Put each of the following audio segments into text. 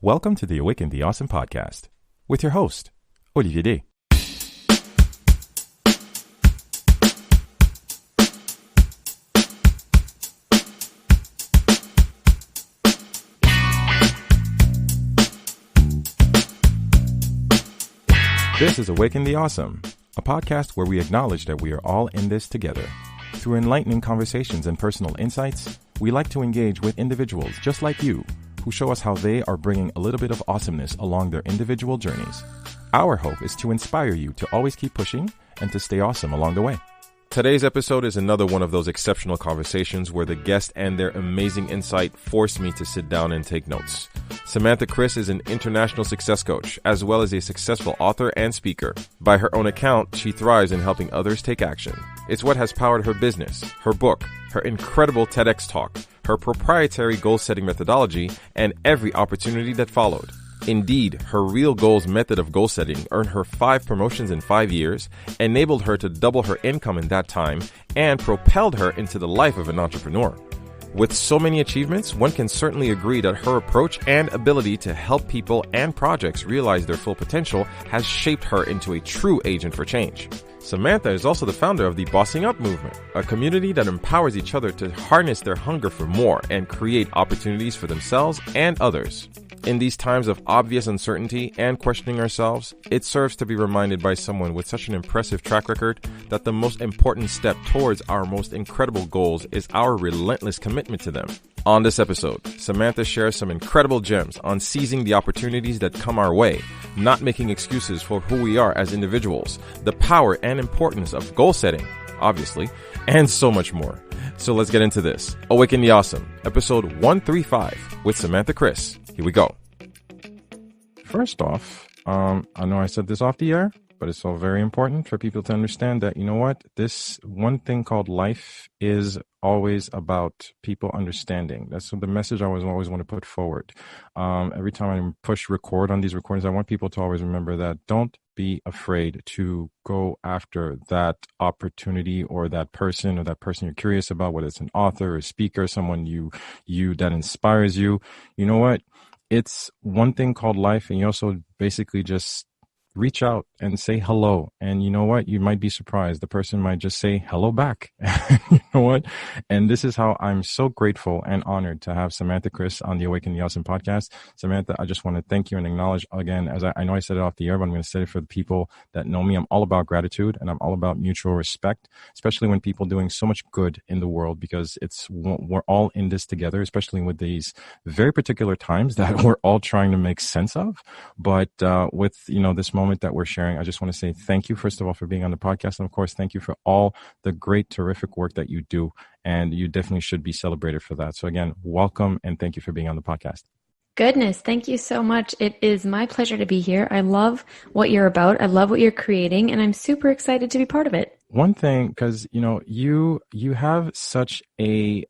Welcome to the Awaken the Awesome podcast with your host, Olivier D. This is Awaken the Awesome, a podcast where we acknowledge that we are all in this together. Through enlightening conversations and personal insights, we like to engage with individuals just like you who show us how they are bringing a little bit of awesomeness along their individual journeys. Our hope is to inspire you to always keep pushing and to stay awesome along the way. Today's episode is another one of those exceptional conversations where the guest and their amazing insight forced me to sit down and take notes. Samantha Kris is an international success coach, as well as a successful author and speaker. By her own account, she thrives in helping others take action. It's what has powered her business, her book, her incredible TEDx talk, her proprietary goal-setting methodology, and every opportunity that followed. Indeed, her R.E.A.L goals method of goal setting earned her 5 promotions in 5 years, enabled her to double her income in that time, and propelled her into the life of an entrepreneur. With so many achievements, one can certainly agree that her approach and ability to help people and projects realize their full potential has shaped her into a true agent for change. Samantha is also the founder of the Bossing Up movement, a community that empowers each other to harness their hunger for more and create opportunities for themselves and others. In these times of obvious uncertainty and questioning ourselves, it serves to be reminded by someone with such an impressive track record that the most important step towards our most incredible goals is our relentless commitment to them. On this episode, Samantha shares some incredible gems on seizing the opportunities that come our way, not making excuses for who we are as individuals, the power and importance of goal setting, obviously, and so much more. So let's get into this. Awaken the Awesome, episode 135 with Samantha Kris. Here we go. First off, I know I said this off the air, but it's all very important for people to understand that, you know what, this one thing called life is always about people understanding. That's the message I always want to put forward. Every time I push record on these recordings, I want people to always remember that don't be afraid to go after that opportunity or that person you're curious about, whether it's an author, a speaker, someone you that inspires you. You know what? It's one thing called life, and you also basically just reach out and say hello. And you know what? You might be surprised. The person might just say hello back. You know what? And this is how I'm so grateful and honored to have Samantha Kris on the Awaken the Awesome podcast. Samantha, I just want to thank you and acknowledge again, as I know I said it off the air, but I'm going to say it for the people that know me. I'm all about gratitude and I'm all about mutual respect, especially when people doing so much good in the world, because we're all in this together, especially with these very particular times that we're all trying to make sense of. But with, this moment that we're sharing, I just want to say thank you, first of all, for being on the podcast. And of course, thank you for all the great, terrific work that you do. And you definitely should be celebrated for that. So again, welcome and thank you for being on the podcast. Goodness, thank you so much. It is my pleasure to be here. I love what you're about. I love what you're creating, and I'm super excited to be part of it. One thing, because, you have such an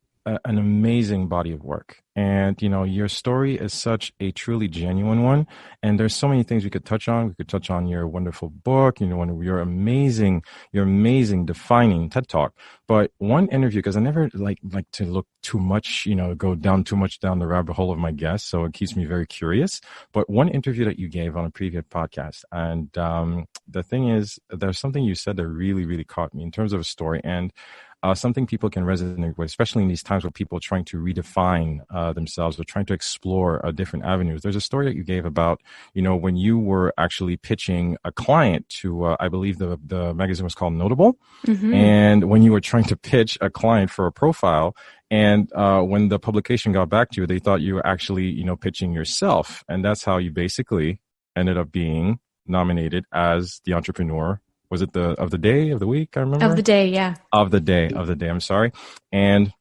amazing body of work. And, your story is such a truly genuine one. And there's so many things we could touch on. We could touch on your wonderful book, your amazing defining TED Talk. But one interview, because I never like to look too much, go down too much down the rabbit hole of my guests. So it keeps me very curious. But one interview that you gave on a previous podcast. And the thing is, there's something you said that really, really caught me in terms of a story. And something people can resonate with, especially in these times where people are trying to redefine themselves or trying to explore different avenues. There's a story that you gave about, when you were actually pitching a client to, I believe the magazine was called Notable. Mm-hmm. And when you were trying to pitch a client for a profile, and when the publication got back to you, they thought you were actually, pitching yourself. And that's how you basically ended up being nominated as the entrepreneur. Was it of the day, of the week? I remember. Of the day, yeah. Of the day. I'm sorry. And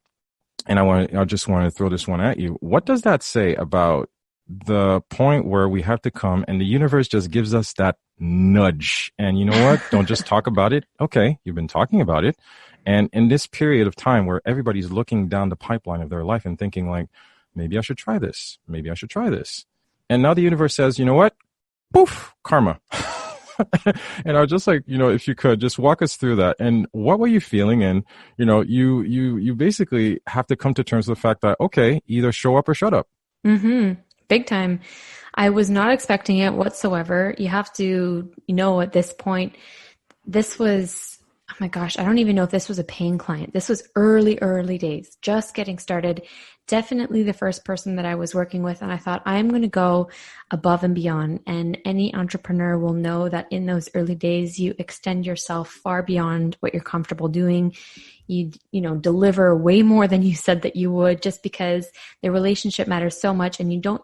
I just want to throw this one at you. What does that say about the point where we have to come and the universe just gives us that nudge? And you know what? Don't just talk about it. Okay, you've been talking about it. And in this period of time where everybody's looking down the pipeline of their life and thinking like, maybe I should try this. Maybe I should try this. And now the universe says, you know what? Poof, karma. And I was just like, if you could just walk us through that. And what were you feeling? And, you basically have to come to terms with the fact that, okay, either show up or shut up. Mm-hmm. big time. I was not expecting it whatsoever. You have to know at this point, this was, oh my gosh, I don't even know if this was a paying client. This was early days, just getting started. Definitely the first person that I was working with. And I thought, I'm going to go above and beyond. And any entrepreneur will know that in those early days, you extend yourself far beyond what you're comfortable doing. You deliver way more than you said that you would, just because the relationship matters so much and you don't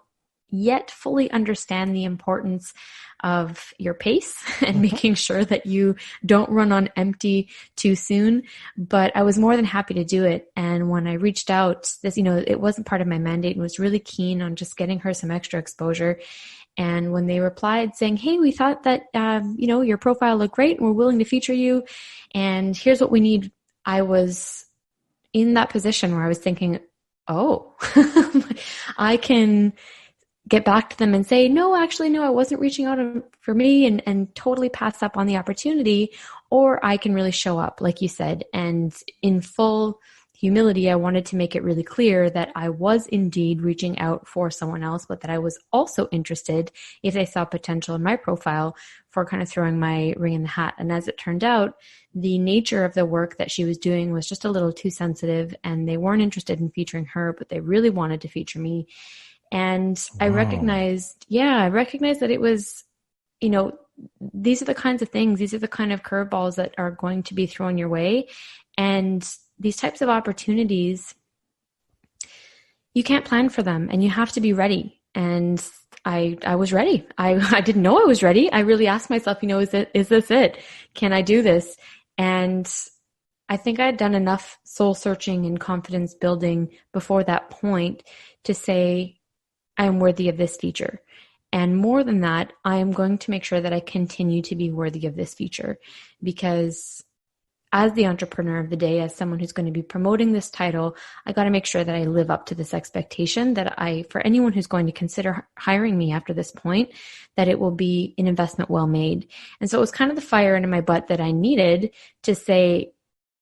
yet fully understand the importance of your pace and making sure that you don't run on empty too soon. But I was more than happy to do it. And when I reached out, it wasn't part of my mandate and was really keen on just getting her some extra exposure. And when they replied saying, hey, we thought that, your profile looked great and we're willing to feature you. And here's what we need. I was in that position where I was thinking, oh, I can get back to them and say, no, actually, no, I wasn't reaching out for me and totally pass up on the opportunity. Or I can really show up, like you said. And in full humility, I wanted to make it really clear that I was indeed reaching out for someone else, but that I was also interested if they saw potential in my profile for kind of throwing my ring in the hat. And as it turned out, the nature of the work that she was doing was just a little too sensitive, and they weren't interested in featuring her, but they really wanted to feature me. And wow. I recognized that it was, these are the kinds of things, these are the kind of curveballs that are going to be thrown your way. And these types of opportunities, you can't plan for them and you have to be ready. And I was ready. I didn't know I was ready. I really asked myself, is this it? Can I do this? And I think I had done enough soul searching and confidence building before that point to say, I am worthy of this feature. And more than that, I am going to make sure that I continue to be worthy of this feature, because as the entrepreneur of the day, as someone who's going to be promoting this title, I got to make sure that I live up to this expectation that for anyone who's going to consider hiring me after this point, that it will be an investment well made. And so it was kind of the fire into my butt that I needed to say,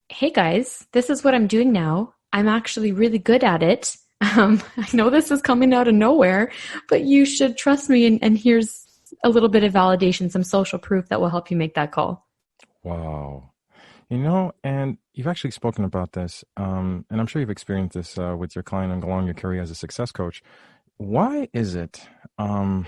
hey guys, this is what I'm doing now. I'm actually really good at it. I know this is coming out of nowhere, but you should trust me. And here's a little bit of validation, some social proof that will help you make that call. Wow. And you've actually spoken about this, and I'm sure you've experienced this with your client along your career as a success coach. Why is it, I'm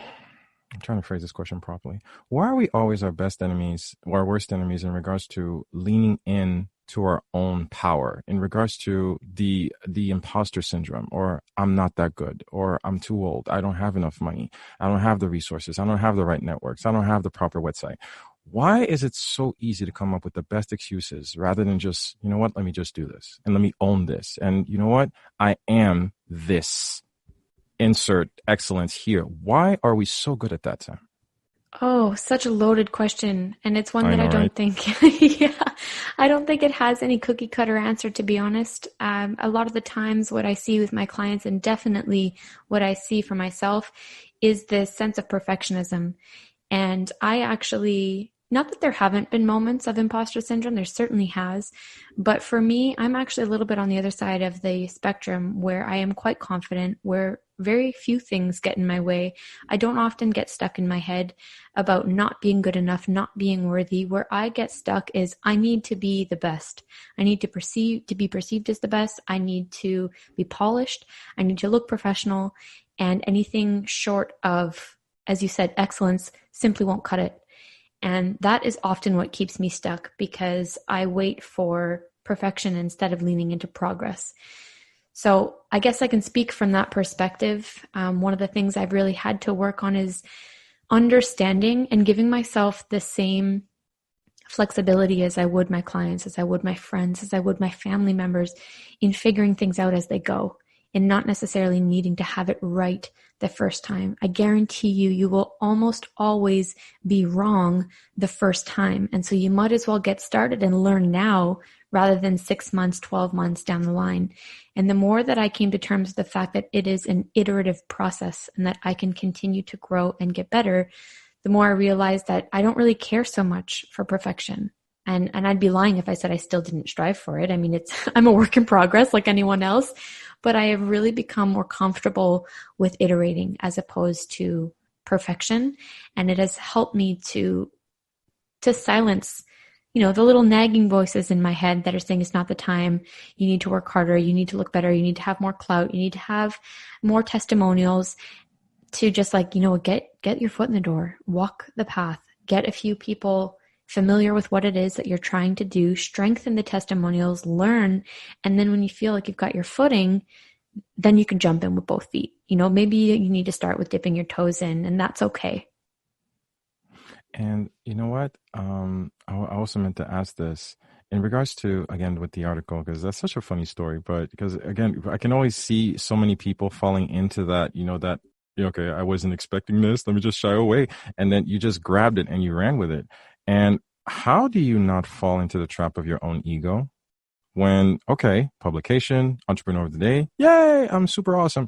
trying to phrase this question properly, why are we always our best enemies or our worst enemies in regards to leaning in to our own power, in regards to the imposter syndrome, or I'm not that good, or I'm too old, I don't have enough money, I don't have the resources, I don't have the right networks, I don't have the proper website? Why is it so easy to come up with the best excuses rather than just, let me just do this and let me own this? And you know what? I am this. Insert excellence here. Why are we so good at that, Sam? Oh, such a loaded question. And it's one that I don't think, I don't think it has any cookie cutter answer, to be honest. A lot of the times what I see with my clients, and definitely what I see for myself, is this sense of perfectionism. And I actually, not that there haven't been moments of imposter syndrome, there certainly has, but for me, I'm actually a little bit on the other side of the spectrum where I am quite confident, where very few things get in my way. I don't often get stuck in my head about not being good enough, not being worthy. Where I get stuck is I need to be the best. I need to be perceived as the best. I need to be polished. I need to look professional, and anything short of, as you said, excellence simply won't cut it. And that is often what keeps me stuck, because I wait for perfection instead of leaning into progress. So I guess I can speak from that perspective. One of the things I've really had to work on is understanding and giving myself the same flexibility as I would my clients, as I would my friends, as I would my family members, in figuring things out as they go, and not necessarily needing to have it right the first time. I guarantee you will almost always be wrong the first time. And so you might as well get started and learn now rather than 6 months, 12 months down the line. And the more that I came to terms with the fact that it is an iterative process and that I can continue to grow and get better, the more I realized that I don't really care so much for perfection. And I'd be lying if I said I still didn't strive for it. I mean, I'm a work in progress like anyone else, but I have really become more comfortable with iterating as opposed to perfection. And it has helped me to silence, the little nagging voices in my head that are saying it's not the time. You need to work harder. You need to look better. You need to have more clout. You need to have more testimonials, to just like, get your foot in the door, walk the path, get a few people familiar with what it is that you're trying to do, strengthen the testimonials, learn. And then when you feel like you've got your footing, then you can jump in with both feet. Maybe you need to start with dipping your toes in, and that's okay. And you know what? I also meant to ask this in regards to, again, with the article, because that's such a funny story. But because, again, I can always see so many people falling into that, okay, I wasn't expecting this. Let me just shy away. And then you just grabbed it and you ran with it. And how do you not fall into the trap of your own ego when, okay, publication, entrepreneur of the day, yay, I'm super awesome.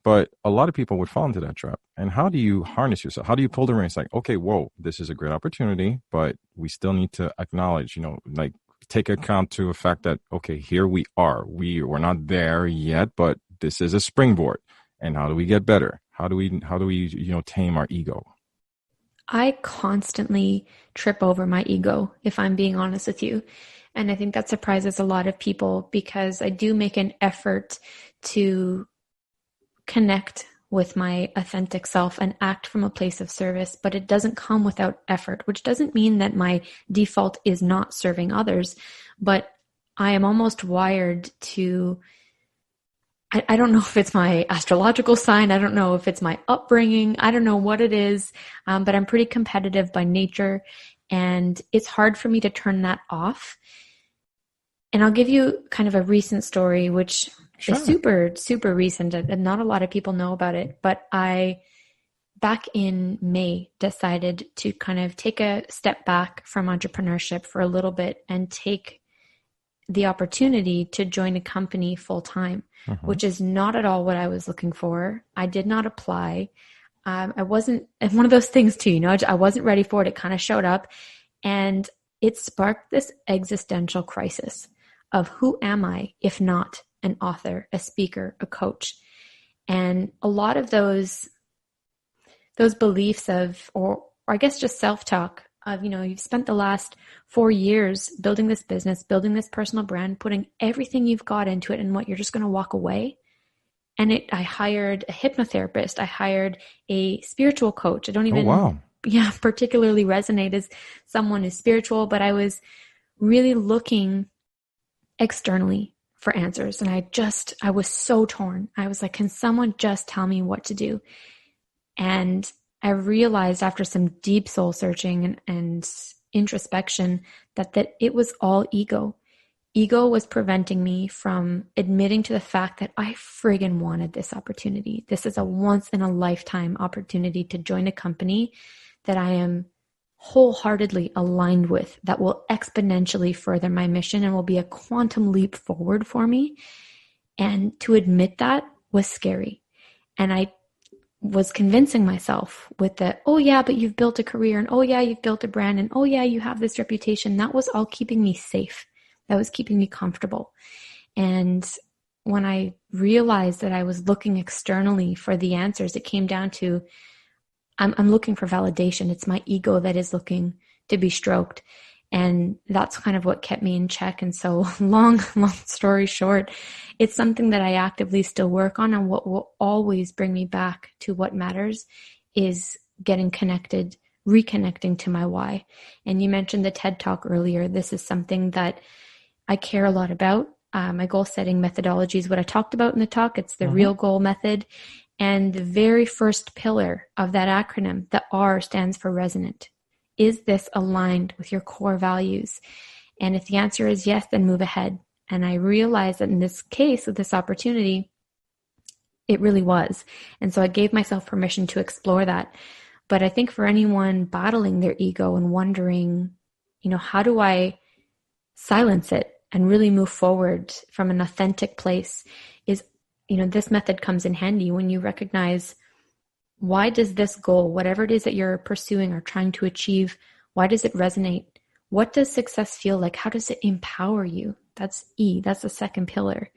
But a lot of people would fall into that trap. And how do you harness yourself? How do you pull the reins? Like, okay, whoa, this is a great opportunity, but we still need to acknowledge, like take account to the fact that, okay, here we are. We're not there yet, but this is a springboard. And how do we get better? How do we, tame our ego? I constantly trip over my ego, if I'm being honest with you. And I think that surprises a lot of people because I do make an effort to connect with my authentic self and act from a place of service, but it doesn't come without effort, which doesn't mean that my default is not serving others, but I am almost wired to, I don't know if it's my astrological sign. I don't know if it's my upbringing. I don't know what it is, but I'm pretty competitive by nature, and it's hard for me to turn that off. And I'll give you kind of a recent story, which Sure. is super, super recent, and not a lot of people know about it. But I, back in May, decided to kind of take a step back from entrepreneurship for a little bit and take the opportunity to join a company full time, which is not at all what I was looking for. I did not apply. I wasn't, and one of those things too, I wasn't ready for it. It kind of showed up, and it sparked this existential crisis of who am I if not an author, a speaker, a coach? And a lot of those beliefs of, or I guess just self-talk of, you've spent the last 4 years building this business, building this personal brand, putting everything you've got into it, and what, you're just going to walk away. And I hired a hypnotherapist. I hired a spiritual coach. I don't even, particularly resonate as someone who's spiritual, but I was really looking externally for answers. And I was so torn. I was like, can someone just tell me what to do? And I realized after some deep soul searching and introspection that it was all ego. Ego was preventing me from admitting to the fact that I friggin' wanted this opportunity. This is a once in a lifetime opportunity to join a company that I am wholeheartedly aligned with, that will exponentially further my mission and will be a quantum leap forward for me. And to admit that was scary. And I was convincing myself with the, oh yeah, but you've built a career, and oh yeah, you've built a brand, and oh yeah, you have this reputation. That was all keeping me safe. That was keeping me comfortable. And when I realized that I was looking externally for the answers, it came down to, I'm looking for validation. It's my ego that is looking to be stroked. And that's kind of what kept me in check. And so long story short, it's something that I actively still work on. And what will always bring me back to what matters is getting connected, reconnecting to my why. And you mentioned the TED Talk earlier. This is something that I care a lot about. My goal setting methodology is what I talked about in the talk. It's the R.E.A.L goal method. And the very first pillar of that acronym, the R, stands for resonant. Is this aligned with your core values? And if the answer is yes, then move ahead. And I realized that in this case, with this opportunity, it really was. And so I gave myself permission to explore that. But I think for anyone battling their ego and wondering, how do I silence it and really move forward from an authentic place, is, this method comes in handy when you recognize, why does this goal, whatever it is that you're pursuing or trying to achieve, why does it resonate? What does success feel like? How does it empower you? That's E. That's the second pillar.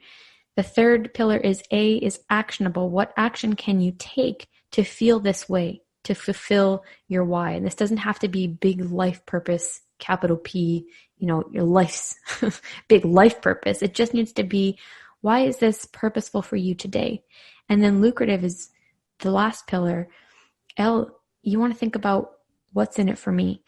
The third pillar is A, is actionable. What action can you take to feel this way, to fulfill your why? And this doesn't have to be big life purpose, capital P, your life's big life purpose. It just needs to be, why is this purposeful for you today? And then lucrative is the last pillar. L, you want to think about what's in it for me.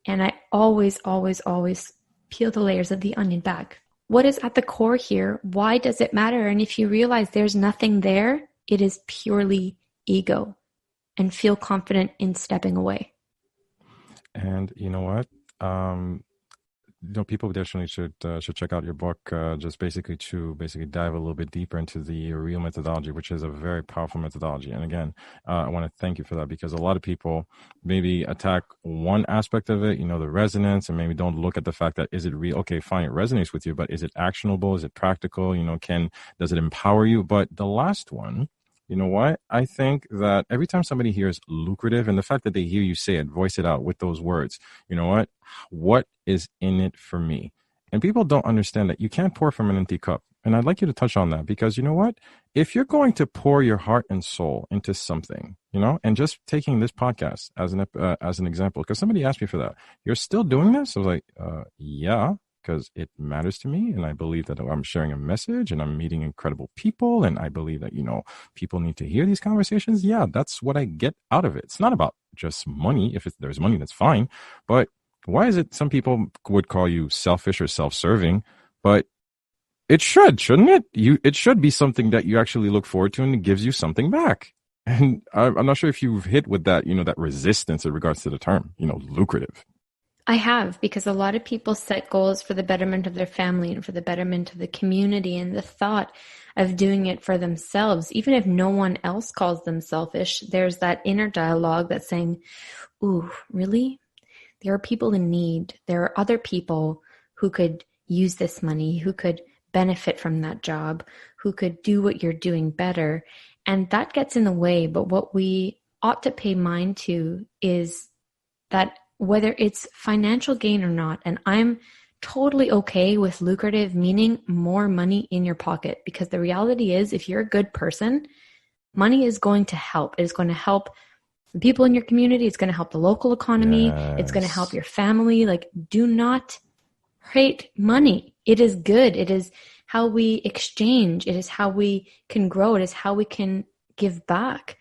And I always, always, always peel the layers of the onion back. What is at the core here? Why does it matter? And if you realize there's nothing there, it is purely ego, and feel confident in stepping away. And you know what? People definitely should check out your book, just basically to dive a little bit deeper into the R.E.A.L methodology, which is a very powerful methodology. And again, I want to thank you for that, because a lot of people maybe attack one aspect of it, the resonance, and maybe don't look at the fact that, is it real? Okay, fine, it resonates with you, but is it actionable? Is it practical? Does it empower you? But the last one, you know what? I think that every time somebody hears lucrative, and the fact that they hear you say it, voice it out with those words, you know what? What is in it for me? And people don't understand that you can't pour from an empty cup. And I'd like you to touch on that, because you know what? If you're going to pour your heart and soul into something, and just taking this podcast as an example, because somebody asked me for that, you're still doing this? I was like, yeah. Because it matters to me, and I believe that I'm sharing a message, and I'm meeting incredible people, and I believe that people need to hear these conversations. Yeah, that's what I get out of it. It's not about just money. If there's money, that's fine. But why is it some people would call you selfish or self-serving? But it shouldn't it? It should be something that you actually look forward to, and it gives you something back. And I'm not sure if you've hit with that, that resistance in regards to the term, lucrative. I have, because a lot of people set goals for the betterment of their family and for the betterment of the community, and the thought of doing it for themselves, even if no one else calls them selfish, there's that inner dialogue that's saying, ooh, really? There are people in need. There are other people who could use this money, who could benefit from that job, who could do what you're doing better. And that gets in the way. But what we ought to pay mind to is that whether it's financial gain or not, and I'm totally okay with lucrative, meaning more money in your pocket, because the reality is, if you're a good person, money is going to help. It is going to help the people in your community. It's going to help the local economy. Yes. It's going to help your family. Do not hate money. It is good. It is how we exchange. It is how we can grow. It is how we can give back.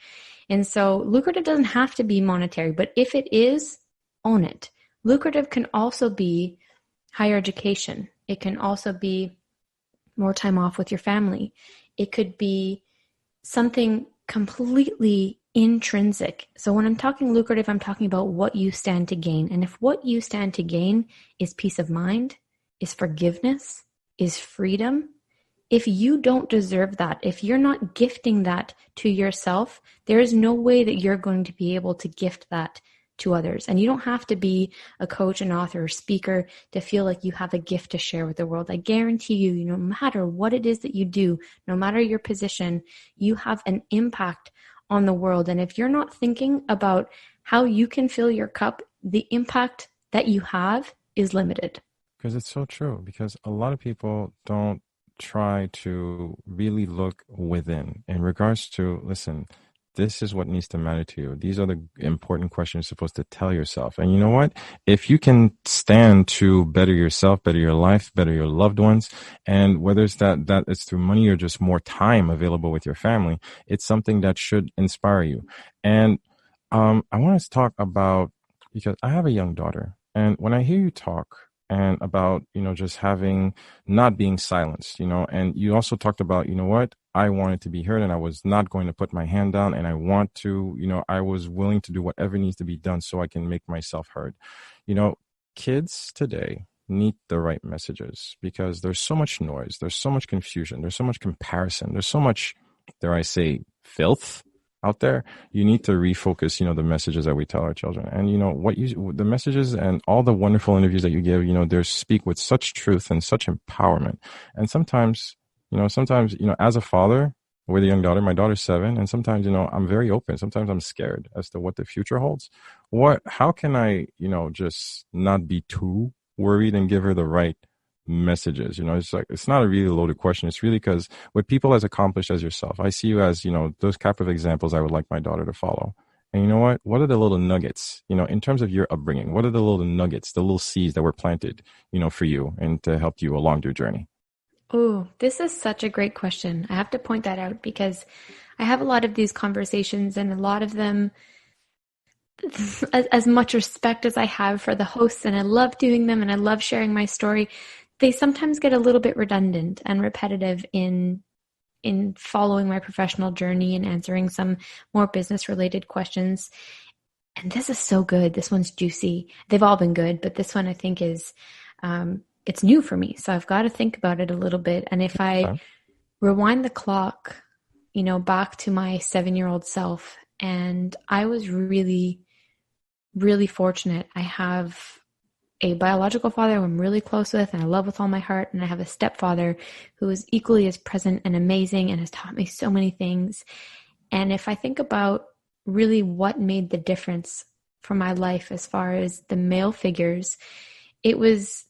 And so lucrative doesn't have to be monetary, but if it is, own it. Lucrative can also be higher education. It can also be more time off with your family. It could be something completely intrinsic. So when I'm talking lucrative, I'm talking about what you stand to gain. And if what you stand to gain is peace of mind, is forgiveness, is freedom, if you don't deserve that, if you're not gifting that to yourself, there is no way that you're going to be able to gift that to others. And you don't have to be a coach, an author, or speaker to feel like you have a gift to share with the world. I guarantee you, no matter what it is that you do, no matter your position, you have an impact on the world. And if you're not thinking about how you can fill your cup, the impact that you have is limited. Because it's so true. Because a lot of people don't try to really look within in regards to, listen, this is what needs to matter to you. These are the important questions you're supposed to tell yourself. And you know what? If you can stand to better yourself, better your life, better your loved ones, and whether it's that it's through money or just more time available with your family, it's something that should inspire you. And I want to talk about, because I have a young daughter, and when I hear you talk and about, just not being silenced, and you also talked about, what? I wanted to be heard, and I was not going to put my hand down, and I want to, I was willing to do whatever needs to be done so I can make myself heard. Kids today need the right messages, because there's so much noise, there's so much confusion, there's so much comparison, there's so much, dare I say, filth out there. You need to refocus, the messages that we tell our children. And, the messages and all the wonderful interviews that you give, they speak with such truth and such empowerment. And sometimes, as a father with a young daughter, my daughter's 7, and sometimes, I'm very open. Sometimes I'm scared as to what the future holds. How can I, just not be too worried and give her the right messages? You know, it's like, it's not a really loaded question. It's really because with people as accomplished as yourself, I see you as, you know, those type of examples I would like my daughter to follow. And you know what? What are the little nuggets, you know, in terms of your upbringing? What are the little nuggets, the little seeds that were planted, you know, for you and to help you along your journey? Oh, this is such a great question. I have to point that out because I have a lot of these conversations, and a lot of them, as much respect as I have for the hosts, and I love doing them and I love sharing my story, they sometimes get a little bit redundant and repetitive in following my professional journey and answering some more business related questions. And this is so good. This one's juicy. They've all been good, but this one I think is it's new for me. So I've got to think about it a little bit. And if I Okay. rewind the clock, you know, back to my 7-year-old self, and I was really, really fortunate. I have a biological father who I'm really close with and I love with all my heart. And I have a stepfather who is equally as present and amazing and has taught me so many things. And if I think about really what made the difference for my life as far as the male figures, it was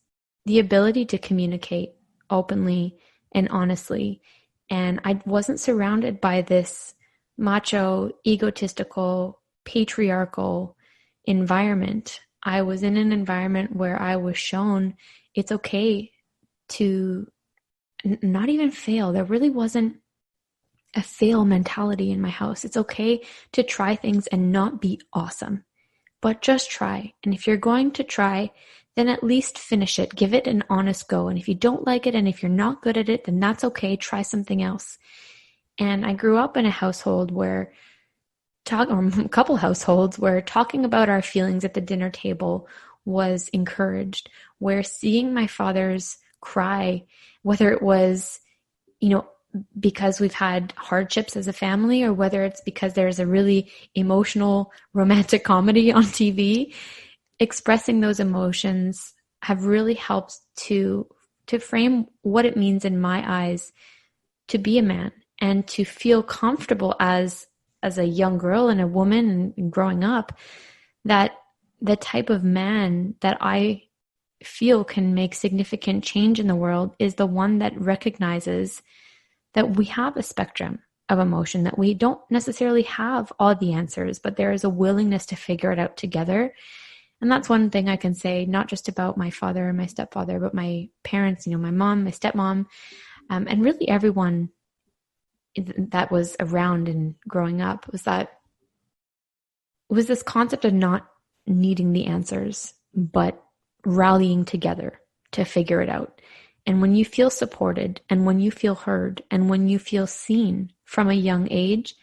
the ability to communicate openly and honestly. And I wasn't surrounded by this macho, egotistical, patriarchal environment. I was in an environment where I was shown it's okay to not even fail. There really wasn't a fail mentality in my house. It's okay to try things and not be awesome, but just try. And if you're going to try, then at least finish it. Give it an honest go. And if you don't like it and if you're not good at it, then that's okay. Try something else. And I grew up in a household where or a couple households where talking about our feelings at the dinner table was encouraged, where seeing my father's cry, whether it was, you know, because we've had hardships as a family, or whether it's because there's a really emotional romantic comedy on TV, expressing those emotions have really helped to frame what it means in my eyes to be a man and to feel comfortable as a young girl and a woman and growing up, that the type of man that I feel can make significant change in the world is the one that recognizes that we have a spectrum of emotion, that we don't necessarily have all the answers, but there is a willingness to figure it out together. And that's one thing I can say, not just about my father and my stepfather, but my parents, you know, my mom, my stepmom, and really everyone that was around and growing up, was that was this concept of not needing the answers, but rallying together to figure it out. And when you feel supported and when you feel heard and when you feel seen from a young age,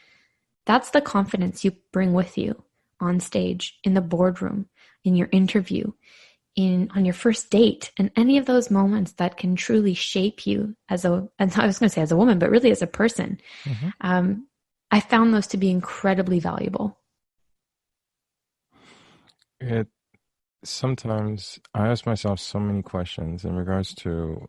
that's the confidence you bring with you on stage, in the boardroom, in your interview, on your first date, and any of those moments that can truly shape you as I was going to say as a woman, but really as a person. Mm-hmm. I found those to be incredibly valuable. It sometimes I ask myself so many questions in regards to,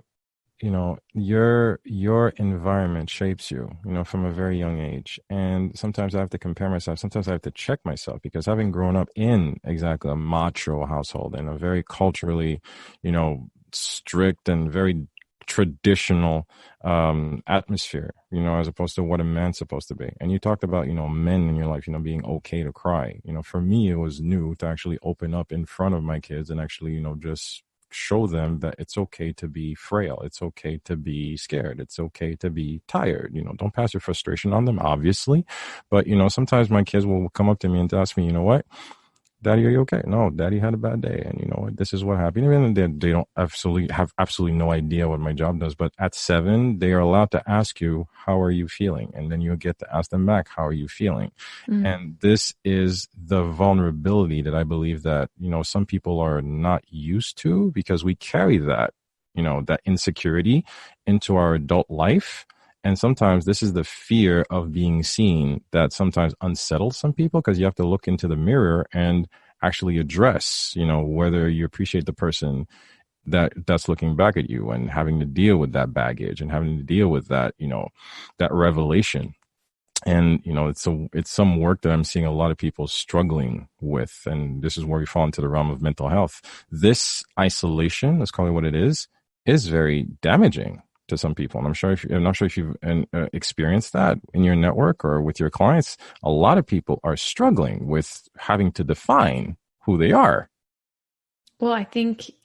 you know, your environment shapes you, you know, from a very young age. And sometimes I have to compare myself. Sometimes I have to check myself, because having grown up in exactly a macho household, in a very culturally, you know, strict and very traditional atmosphere, you know, as opposed to what a man's supposed to be. And you talked about, you know, men in your life, you know, being okay to cry. You know, for me, it was new to actually open up in front of my kids and actually, you know, just show them that it's okay to be frail. It's okay to be scared. It's okay to be tired. You know, don't pass your frustration on them, obviously. But, you know, sometimes my kids will come up to me and ask me, you know what, Daddy, are you okay? No, Daddy had a bad day, and you know this is what happened. Even they don't have absolutely no idea what my job does. But at 7, they are allowed to ask you, "How are you feeling?" And then you get to ask them back, "How are you feeling?" Mm. And this is the vulnerability that I believe that, you know, some people are not used to, because we carry that, you know, that insecurity into our adult life. And sometimes this is the fear of being seen that sometimes unsettles some people, because you have to look into the mirror and actually address, you know, whether you appreciate the person that's looking back at you, and having to deal with that baggage and having to deal with that, you know, that revelation. And, it's some work that I'm seeing a lot of people struggling with. And this is where we fall into the realm of mental health. This isolation, let's call it what it is very damaging to some people. And I'm not sure if you've experienced that in your network or with your clients. A lot of people are struggling with having to define who they are. Well, I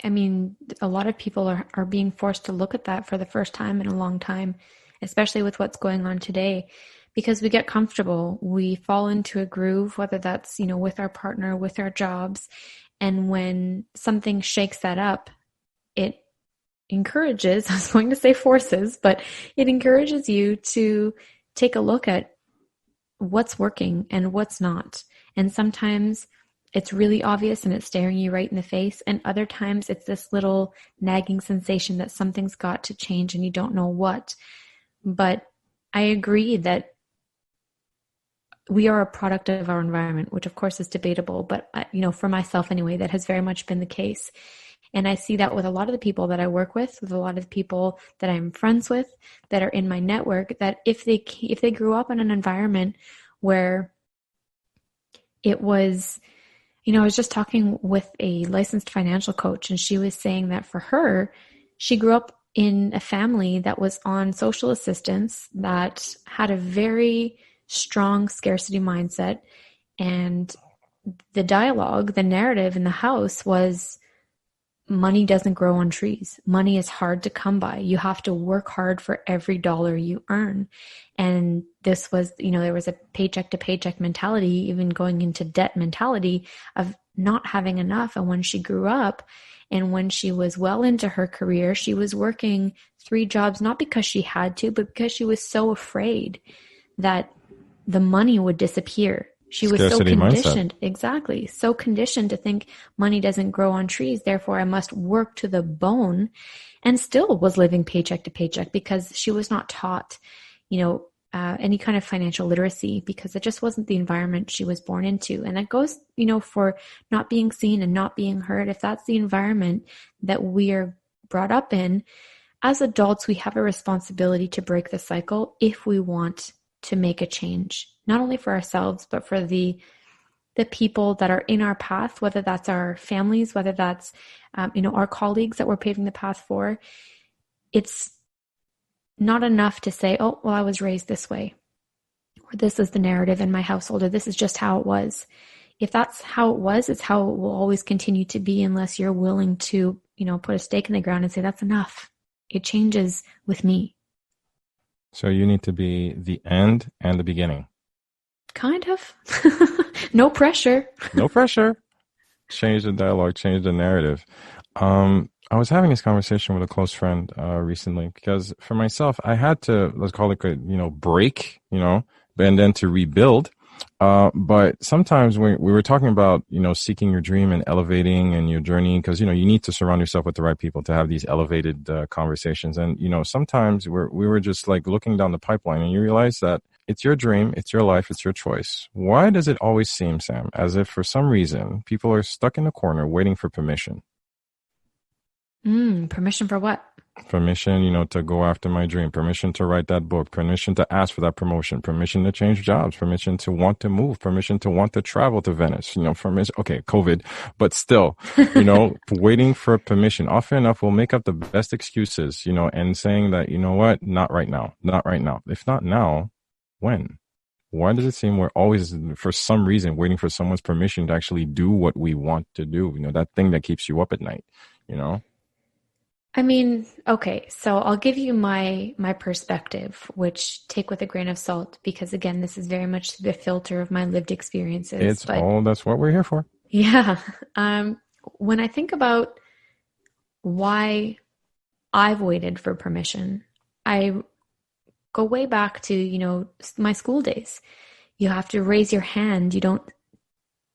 mean, a lot of people are being forced to look at that for the first time in a long time, especially with what's going on today, because we get comfortable. We fall into a groove, whether that's, with our partner, with our jobs. And when something shakes that up, it encourages, I was going to say forces, but it encourages you to take a look at what's working and what's not. And sometimes it's really obvious and it's staring you right in the face. And other times it's this little nagging sensation that something's got to change and you don't know what. But I agree that we are a product of our environment, which of course is debatable. But, for myself anyway, that has very much been the case. And I see that with a lot of the people that I work with a lot of the people that I'm friends with, that are in my network, that if they grew up in an environment where it was, I was just talking with a licensed financial coach, and she was saying that for her, she grew up in a family that was on social assistance, that had a very strong scarcity mindset. And the dialogue, the narrative in the house was, money doesn't grow on trees. Money is hard to come by. You have to work hard for every dollar you earn. And this was, there was a paycheck to paycheck mentality, even going into debt mentality of not having enough. And when she grew up and when she was well into her career, she was working 3 jobs, not because she had to, but because she was so afraid that the money would disappear. She was so conditioned, exactly, so conditioned to think money doesn't grow on trees, therefore I must work to the bone, and still was living paycheck to paycheck because she was not taught, any kind of financial literacy, because it just wasn't the environment she was born into. And that goes, for not being seen and not being heard. If that's the environment that we are brought up in, as adults, we have a responsibility to break the cycle if we want to make a change, not only for ourselves, but for the people that are in our path, whether that's our families, whether that's, our colleagues that we're paving the path for. It's not enough to say, oh, well, I was raised this way, or this is the narrative in my household, or this is just how it was. If that's how it was, it's how it will always continue to be, unless you're willing to, put a stake in the ground and say, that's enough. It changes with me. So you need to be the end and the beginning. Kind of. No pressure. No pressure. Change the dialogue, change the narrative. I was having this conversation with a close friend recently, because for myself, I had to, let's call it a, break, and then to rebuild. But sometimes we were talking about, seeking your dream and elevating and your journey, because, you need to surround yourself with the right people to have these elevated conversations. And, sometimes we were just like looking down the pipeline, and you realize that it's your dream, it's your life, it's your choice. Why does it always seem, Sam, as if for some reason people are stuck in a corner waiting for permission? Permission for what? Permission, to go after my dream, permission to write that book, permission to ask for that promotion, permission to change jobs, permission to want to move, permission to want to travel to Venice, permission. Okay, COVID, but still, waiting for permission. Often enough, we'll make up the best excuses, and saying that, what, not right now, not right now. If not now, when? Why does it seem we're always, for some reason, waiting for someone's permission to actually do what we want to do? That thing that keeps you up at night, I mean, okay, so I'll give you my perspective, which take with a grain of salt, because again, this is very much the filter of my lived experiences. That's what we're here for. Yeah. When I think about why I've waited for permission, I go way back to, my school days. You have to raise your hand. You don't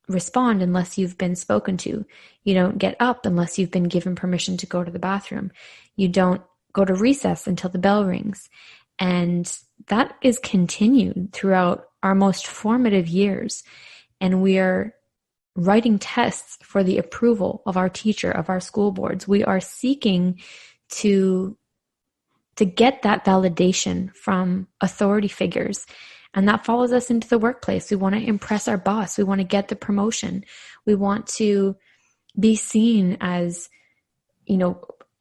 respond unless you've been spoken to. You don't get up unless you've been given permission to go to the bathroom. You don't go to recess until the bell rings. And that is continued throughout our most formative years. And we are writing tests for the approval of our teacher, of our school boards. We are seeking to get that validation from authority figures. And that follows us into the workplace. We want to impress our boss. We want to get the promotion. We want to be seen as,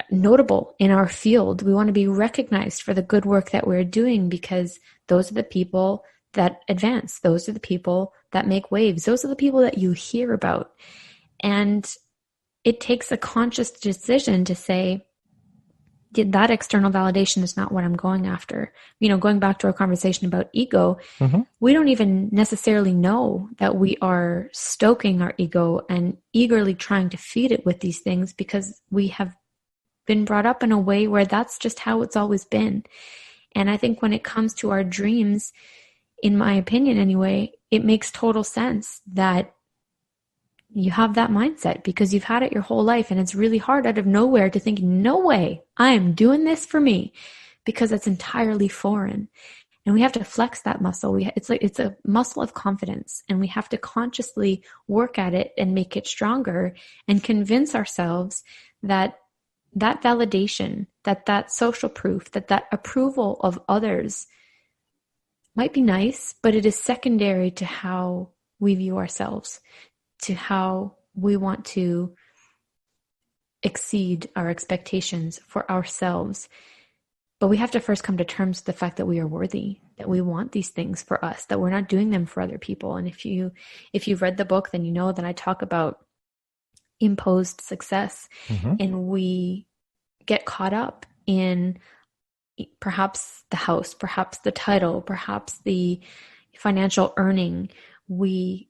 notable in our field. We want to be recognized for the good work that we're doing, because those are the people that advance. Those are the people that make waves. Those are the people that you hear about. And it takes a conscious decision to say, that external validation is not what I'm going after. Going back to our conversation about ego, we don't even necessarily know that we are stoking our ego and eagerly trying to feed it with these things, because we have been brought up in a way where that's just how it's always been. And I think when it comes to our dreams, in my opinion anyway, it makes total sense that you have that mindset, because you've had it your whole life, and it's really hard out of nowhere to think, no way, I am doing this for me, because it's entirely foreign. And we have to flex that muscle. It's a muscle of confidence, and we have to consciously work at it and make it stronger, and convince ourselves that validation, that social proof, that approval of others might be nice, but it is secondary to how we view ourselves, to how we want to exceed our expectations for ourselves. But we have to first come to terms with the fact that we are worthy, that we want these things for us, that we're not doing them for other people. And if you've read the book, then you know that I talk about imposed success, and we get caught up in perhaps the house, perhaps the title, perhaps the financial earning. We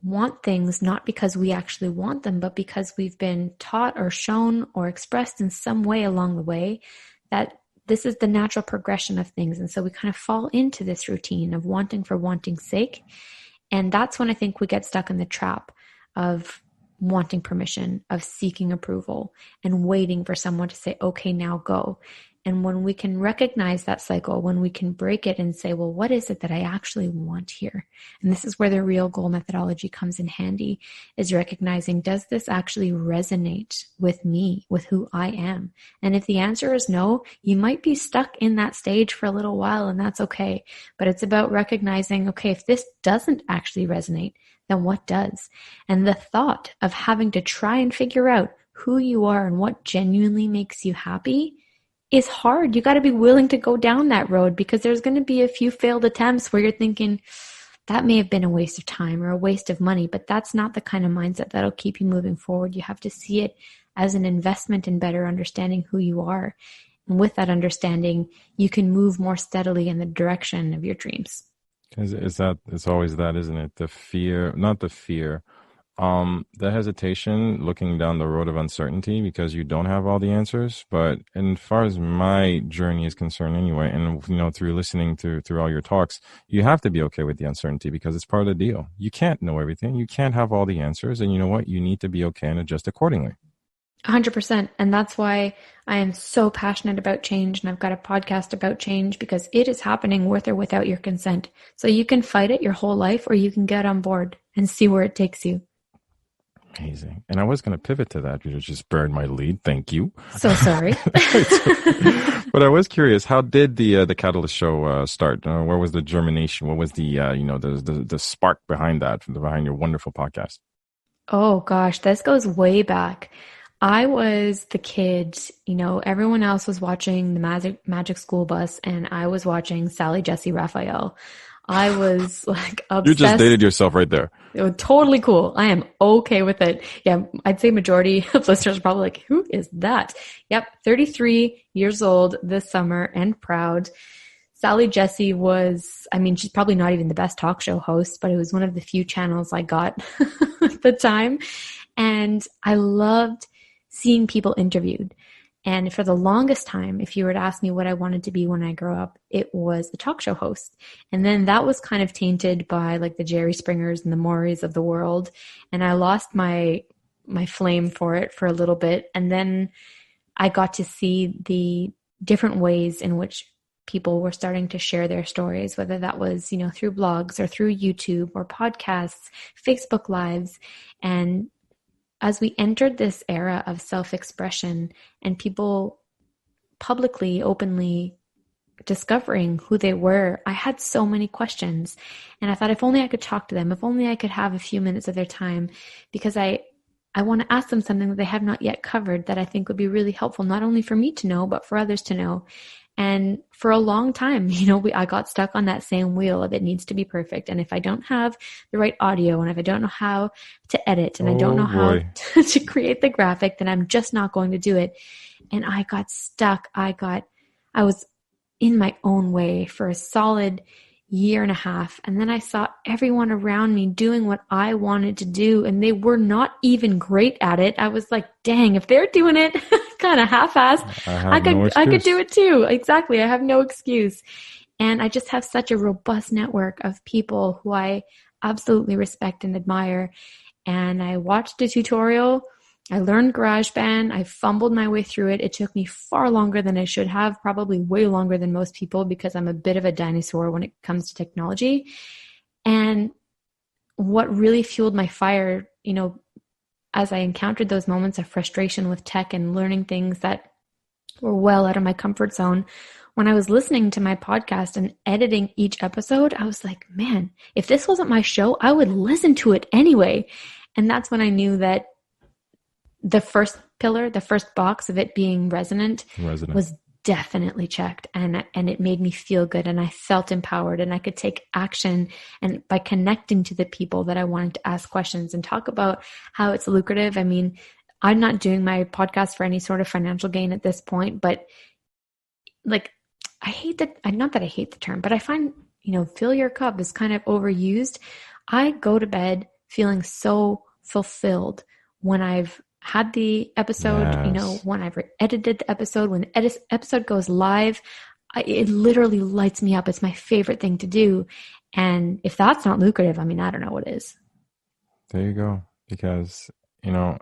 want things not because we actually want them, but because we've been taught or shown or expressed in some way along the way that this is the natural progression of things. And so we kind of fall into this routine of wanting for wanting's sake. And that's when I think we get stuck in the trap of wanting permission, of seeking approval, and waiting for someone to say, okay, now go. And when we can recognize that cycle, when we can break it and say, well, what is it that I actually want here? And this is where the R.E.A.L goal methodology comes in handy, is recognizing, does this actually resonate with me, with who I am? And if the answer is no, you might be stuck in that stage for a little while, and that's okay. But it's about recognizing, okay, if this doesn't actually resonate, then what does? And the thought of having to try and figure out who you are and what genuinely makes you happy is hard. You got to be willing to go down that road, because there's going to be a few failed attempts where you're thinking that may have been a waste of time or a waste of money, but that's not the kind of mindset that'll keep you moving forward. You have to see it as an investment in better understanding who you are. And with that understanding, you can move more steadily in the direction of your dreams. It's always that, isn't it? The fear, not the fear, the hesitation, looking down the road of uncertainty because you don't have all the answers. But as far as my journey is concerned anyway, and through listening through all your talks, you have to be okay with the uncertainty, because it's part of the deal. You can't know everything. You can't have all the answers. And you know what? You need to be okay and adjust accordingly. 100%. And that's why I am so passionate about change. And I've got a podcast about change, because it is happening with or without your consent. So you can fight it your whole life, or you can get on board and see where it takes you. Amazing. And I was going to pivot to that. You just buried my lead. Thank you. So sorry. But I was curious, how did the Catalyst show start? Where was the germination? What was the spark behind that, behind your wonderful podcast? Oh gosh, this goes way back. I was the kid, everyone else was watching the Magic School Bus, and I was watching Sally, Jesse, Raphael. I was like obsessed. You just dated yourself right there. It was totally cool. I am okay with it. Yeah, I'd say majority of listeners are probably like, who is that? Yep, 33 years old this summer and proud. Sally Jesse was, she's probably not even the best talk show host, but it was one of the few channels I got at the time. And I loved seeing people interviewed. And for the longest time, if you were to ask me what I wanted to be when I grew up, it was the talk show host. And then that was kind of tainted by like the Jerry Springers and the Maury's of the world. And I lost my flame for it for a little bit. And then I got to see the different ways in which people were starting to share their stories, whether that was, through blogs or through YouTube or podcasts, Facebook Lives. And as we entered this era of self-expression and people publicly, openly discovering who they were, I had so many questions. And I thought, if only I could talk to them, if only I could have a few minutes of their time, because I want to ask them something that they have not yet covered that I think would be really helpful, not only for me to know, but for others to know. And for a long time, I got stuck on that same wheel of it needs to be perfect. And if I don't have the right audio, and if I don't know how to edit, and I don't know how to create the graphic, then I'm just not going to do it. And I got stuck. I was in my own way for a solid year and a half. And then I saw everyone around me doing what I wanted to do, and they were not even great at it. I was like, dang, if they're doing it kind of half-assed, I could do it too. Exactly. I have no excuse. And I just have such a robust network of people who I absolutely respect and admire. And I watched a tutorial. I learned GarageBand. I fumbled my way through it. It took me far longer than I should have, probably way longer than most people, because I'm a bit of a dinosaur when it comes to technology. And what really fueled my fire, as I encountered those moments of frustration with tech and learning things that were well out of my comfort zone, when I was listening to my podcast and editing each episode, I was like, man, if this wasn't my show, I would listen to it anyway. And that's when I knew that the first pillar, the first box of it being resonant. Was definitely checked, and it made me feel good, and I felt empowered, and I could take action, and by connecting to the people that I wanted to ask questions and talk about how it's lucrative. I mean, I'm not doing my podcast for any sort of financial gain at this point, but like, I hate that, not that I hate the term, but I find, fill your cup is kind of overused. I go to bed feeling so fulfilled when I've had the episode, when I've edited the episode, when the episode goes live, it literally lights me up. It's my favorite thing to do. And if that's not lucrative, I mean, I don't know what is. There you go. Because,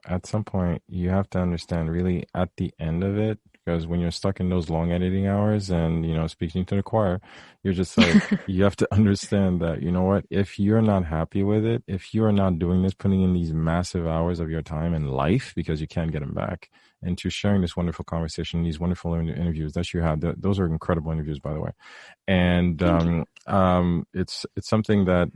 at some point you have to understand really at the end of it, because when you're stuck in those long editing hours and, speaking to the choir, you're just like, you have to understand that, what, if you're not happy with it, if you are not doing this, putting in these massive hours of your time and life, because you can't get them back, into sharing this wonderful conversation, these wonderful interviews that you had, those are incredible interviews, by the way. And it's something that,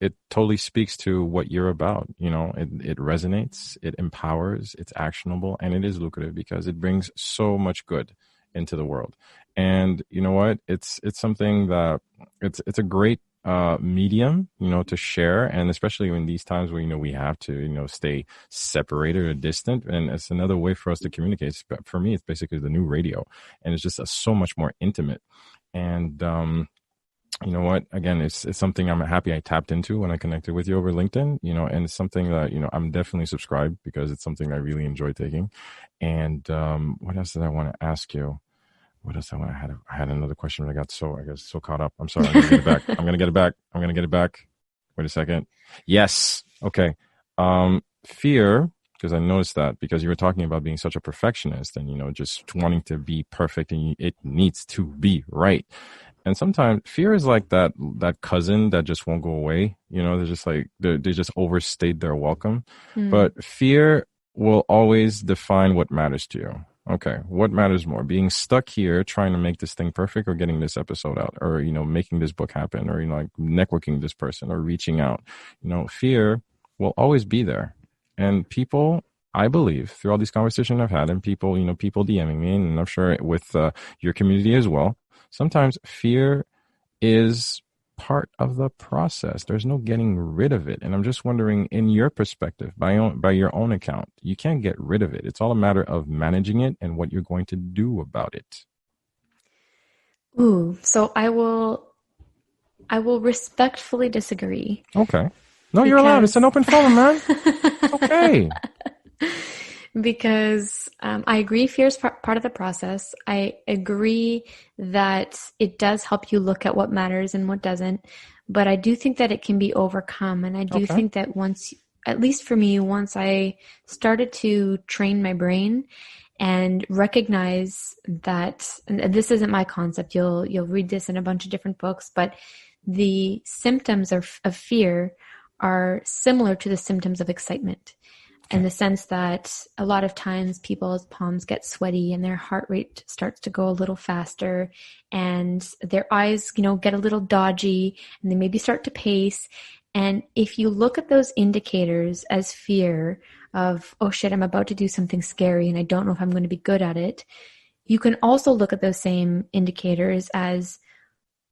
it totally speaks to what you're about. It resonates, it empowers, it's actionable, and it is lucrative because it brings so much good into the world. And you know what? It's something that it's a great medium, to share, and especially in these times where we have to stay separated or distant, and it's another way for us to communicate. For me, it's basically the new radio, and it's just so much more intimate. And you know what? Again, it's something I'm happy I tapped into when I connected with you over LinkedIn, and it's something that, I'm definitely subscribed because it's something I really enjoy taking. And what else did I want to ask you? What else I had another question, but I got so caught up. I'm sorry. I'm going to get it back. Wait a second. Yes. Okay. Fear, because I noticed that because you were talking about being such a perfectionist and, just wanting to be perfect, and it needs to be right. And sometimes fear is like that cousin that just won't go away. They're just like, they just overstayed their welcome. But fear will always define what matters to you. Okay, what matters more? Being stuck here trying to make this thing perfect, or getting this episode out, or, making this book happen, or, like networking this person, or reaching out. Fear will always be there. And people, I believe, through all these conversations I've had, and people, people DMing me, and I'm sure with your community as well, sometimes fear is part of the process. There's no getting rid of it. And I'm just wondering, in your perspective, by your own account, you can't get rid of it. It's all a matter of managing it and what you're going to do about it. Ooh, so I will respectfully disagree. Okay. No, you're allowed. It's an open forum, man. Okay. Because I agree fear is part of the process. I agree that it does help you look at what matters and what doesn't. But I do think that it can be overcome. And I do think that once, at least for me, once I started to train my brain and recognize that, and this isn't my concept, you'll read this in a bunch of different books, but the symptoms of fear are similar to the symptoms of excitement. in the sense that a lot of times people's palms get sweaty and their heart rate starts to go a little faster and their eyes, get a little dodgy and they maybe start to pace. And if you look at those indicators as fear of, oh shit, I'm about to do something scary and I don't know if I'm going to be good at it, you can also look at those same indicators as,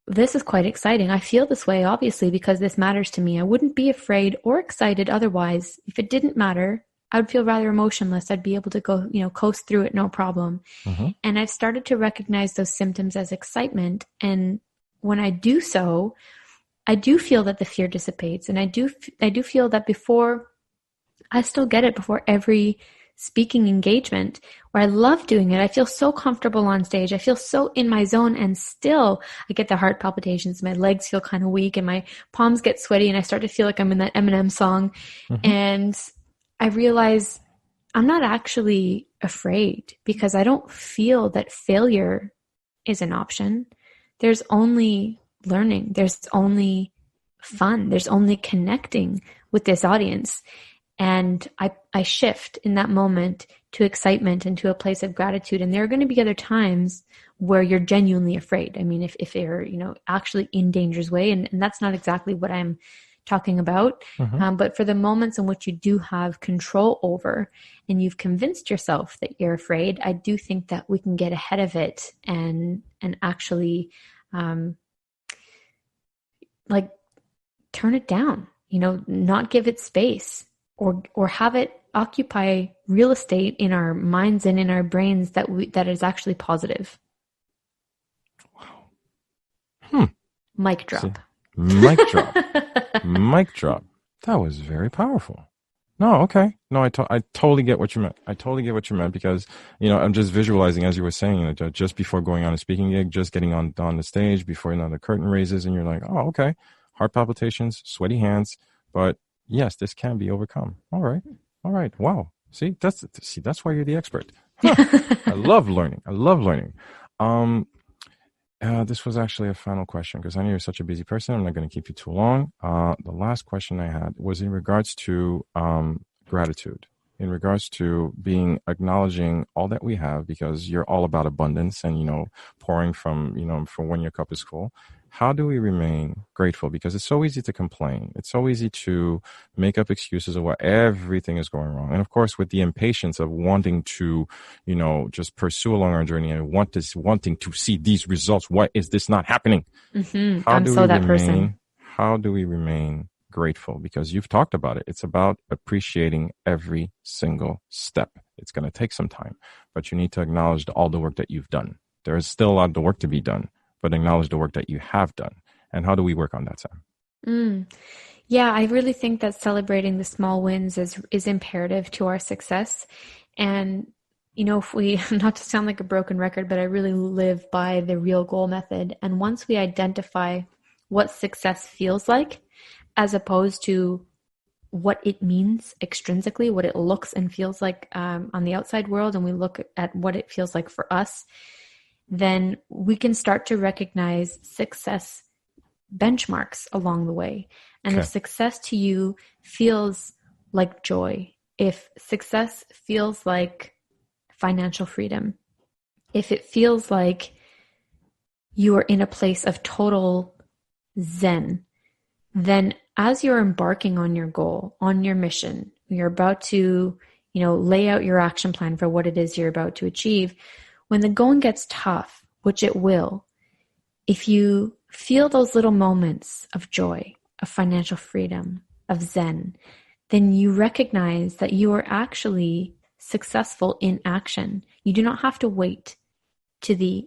this is quite exciting. I feel this way, obviously, because this matters to me. I wouldn't be afraid or excited otherwise. If it didn't matter, I would feel rather emotionless. I'd be able to go, coast through it, no problem. Mm-hmm. And I've started to recognize those symptoms as excitement. And when I do so, I do feel that the fear dissipates. And I do feel that I still get it before every speaking engagement where I love doing it. I feel so comfortable on stage. I feel so in my zone, and still I get the heart palpitations. My legs feel kind of weak and my palms get sweaty and I start to feel like I'm in that Eminem song. Mm-hmm. And I realize I'm not actually afraid because I don't feel that failure is an option. There's only learning. There's only fun. There's only connecting with this audience. And I shift in that moment to excitement and to a place of gratitude. And there are going to be other times where you're genuinely afraid. I mean, if you're, actually in danger's way, and that's not exactly what I'm talking about. Mm-hmm. But for the moments in which you do have control over and you've convinced yourself that you're afraid, I do think that we can get ahead of it and actually, turn it down, not give it space. Or have it occupy real estate in our minds and in our brains that is actually positive. Wow. Mic drop. See, mic drop. Mic drop. That was very powerful. No, okay. No, I totally get what you meant. I totally get what you meant because, I'm just visualizing as you were saying, just before going on a speaking gig, just getting on the stage before, the curtain raises and you're like, oh, okay. Heart palpitations, sweaty hands, but yes, this can be overcome. All right. Wow. See, that's why you're the expert. Huh. I love learning. This was actually a final question because I know you're such a busy person. I'm not going to keep you too long. The last question I had was in regards to gratitude, in regards to acknowledging all that we have, because you're all about abundance and, pouring from when your cup is full. How do we remain grateful? Because it's so easy to complain. It's so easy to make up excuses of why everything is going wrong. And of course, with the impatience of wanting to, just pursue along our journey and wanting to see these results. Why is this not happening? Mm-hmm. I'm so that person. How do we remain grateful? Because you've talked about it. It's about appreciating every single step. It's going to take some time, but you need to acknowledge all the work that you've done. There is still a lot of work to be done, but acknowledge the work that you have done. And how do we work on that, Sam? Yeah, I really think that celebrating the small wins is imperative to our success. And, if we, not to sound like a broken record, but I really live by the R.E.A.L goal method. And once we identify what success feels like, as opposed to what it means extrinsically, what it looks and feels like on the outside world, and we look at what it feels like for us, then we can start to recognize success benchmarks along the way. And if success to you feels like joy, if success feels like financial freedom, if it feels like you are in a place of total zen, then as you're embarking on your goal, on your mission, you're about to, lay out your action plan for what it is you're about to achieve. When the going gets tough, which it will, if you feel those little moments of joy, of financial freedom, of zen, then you recognize that you are actually successful in action. You do not have to wait to the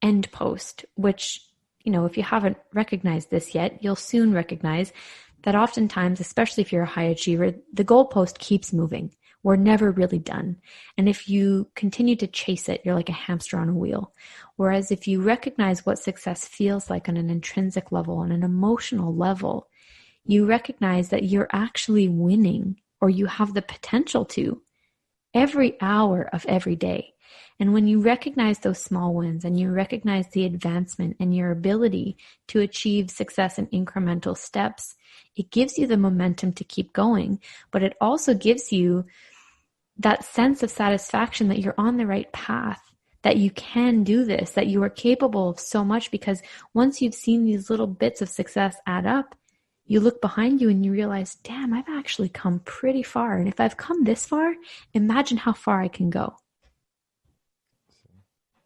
end post, which, if you haven't recognized this yet, you'll soon recognize that oftentimes, especially if you're a high achiever, the goalpost keeps moving. We're never really done. And if you continue to chase it, you're like a hamster on a wheel. Whereas if you recognize what success feels like on an intrinsic level, on an emotional level, you recognize that you're actually winning, or you have the potential to, every hour of every day. And when you recognize those small wins and you recognize the advancement and your ability to achieve success in incremental steps, it gives you the momentum to keep going, but it also gives you that sense of satisfaction that you're on the right path, that you can do this, that you are capable of so much, because once you've seen these little bits of success add up, you look behind you and you realize, damn, I've actually come pretty far. And if I've come this far, imagine how far I can go.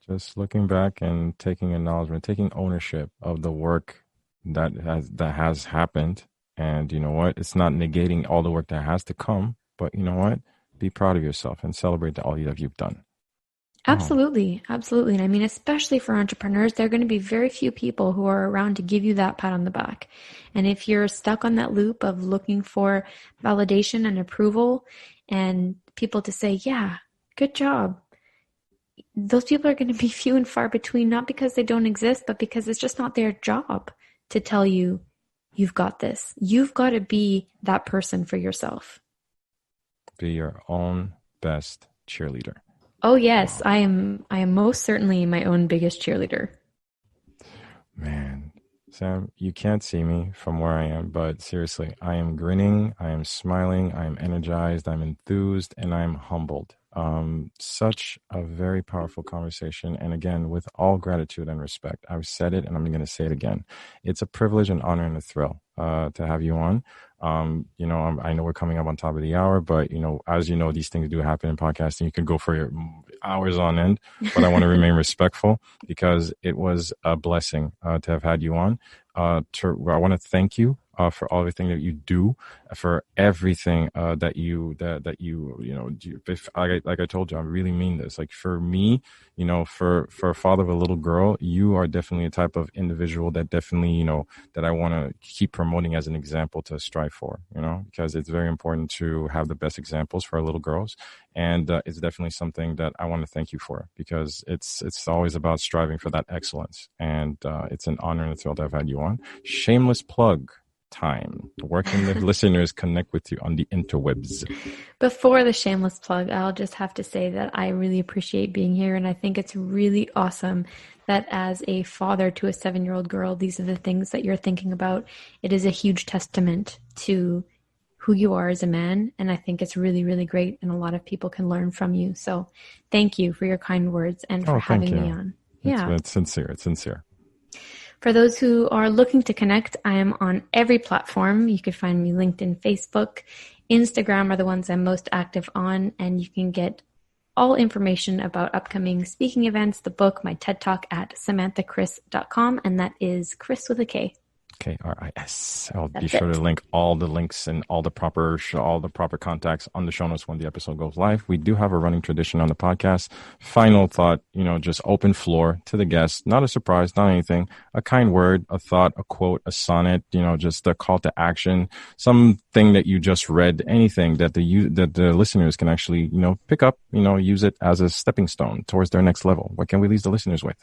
Just looking back and taking acknowledgement, taking ownership of the work that has happened. And you know what? It's not negating all the work that has to come, but you know what? Be proud of yourself and celebrate all that you've done. Absolutely. Absolutely. And I mean, especially for entrepreneurs, there are going to be very few people who are around to give you that pat on the back. And if you're stuck on that loop of looking for validation and approval and people to say, yeah, good job, those people are going to be few and far between, not because they don't exist, but because it's just not their job to tell you, you've got this. You've got to be that person for yourself. Be your own best cheerleader. Oh yes, wow. I am most certainly my own biggest cheerleader. Man, Sam, you can't see me from where I am, but seriously, I am grinning, I am smiling, I am energized, I'm enthused, and I'm humbled. Such a very powerful conversation. And again, with all gratitude and respect, I've said it and I'm going to say it again. It's a privilege, an honor, and a thrill to have you on. I know we're coming up on top of the hour, but as you know, these things do happen in podcasting. You can go for hours on end, but I want to remain respectful because it was a blessing to have had you on. I want to thank you for everything that you do, for everything that you do. Like I told you, I really mean this. Like for me, for a father of a little girl, you are definitely a type of individual that definitely, that I want to keep promoting as an example to strive for, because it's very important to have the best examples for our little girls. And it's definitely something that I want to thank you for, because it's always about striving for that excellence. And it's an honor and a thrill to have had you on. Shameless plug time. Where can the listeners connect with you on the interwebs? Before the shameless plug, I'll just have to say that I really appreciate being here. And I think it's really awesome that as a father to a 7-year-old girl, these are the things that you're thinking about. It is a huge testament to who you are as a man. And I think it's really, really great. And a lot of people can learn from you. So thank you for your kind words and for having me on. It's sincere. It's sincere. For those who are looking to connect, I am on every platform. You can find me LinkedIn, Facebook, Instagram are the ones I'm most active on. And you can get all information about upcoming speaking events, the book, my TED Talk at samanthakris.com. And that is Kris with a K. K-R-I-S. I'll be sure to link all the links and all the proper contacts on the show notes when the episode goes live. We do have a running tradition on the podcast. Final thought, just open floor to the guests. Not a surprise, not anything. A kind word, a thought, a quote, a sonnet, just a call to action, something that you just read, anything that the listeners can actually, pick up, use it as a stepping stone towards their next level. What can we leave the listeners with?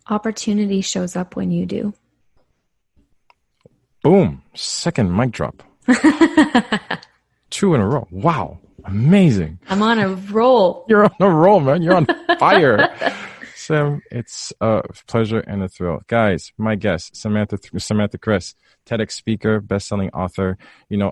Opportunity shows up when you do. Boom. Second mic drop. 2 in a row. Wow. Amazing. I'm on a roll. You're on a roll, man. You're on fire. Sam, it's a pleasure and a thrill. Guys, my guest, Samantha Kris, TEDx speaker, best-selling author,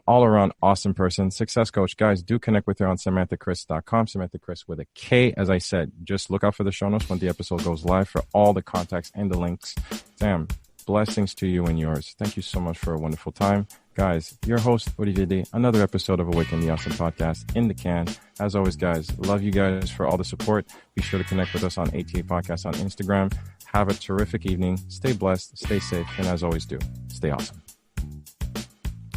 all around awesome person, success coach. Guys, do connect with her on samanthakris.com. Samantha Kris with a K. As I said, just look out for the show notes when the episode goes live for all the contacts and the links. Sam, blessings to you and yours. Thank you so much for a wonderful time. Guys, your host, Olivier, another episode of Awaken the Awesome podcast in the can. As always, guys, love you guys for all the support. Be sure to connect with us on ATA Podcast on Instagram. Have a terrific evening. Stay blessed, stay safe, and as always do, stay awesome.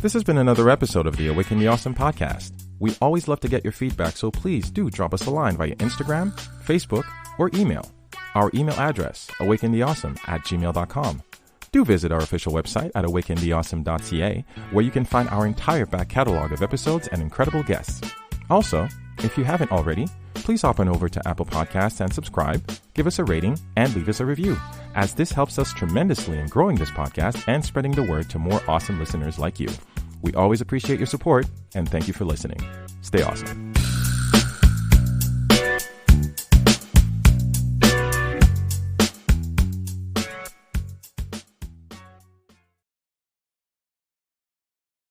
This has been another episode of the Awaken the Awesome podcast. We always love to get your feedback, so please do drop us a line via Instagram, Facebook, or email. Our email address, awakentheawesome@gmail.com. Do visit our official website at awakentheawesome.ca, where you can find our entire back catalog of episodes and incredible guests. Also, if you haven't already, please hop on over to Apple Podcasts and subscribe, give us a rating, and leave us a review, as this helps us tremendously in growing this podcast and spreading the word to more awesome listeners like you. We always appreciate your support, and thank you for listening. Stay awesome.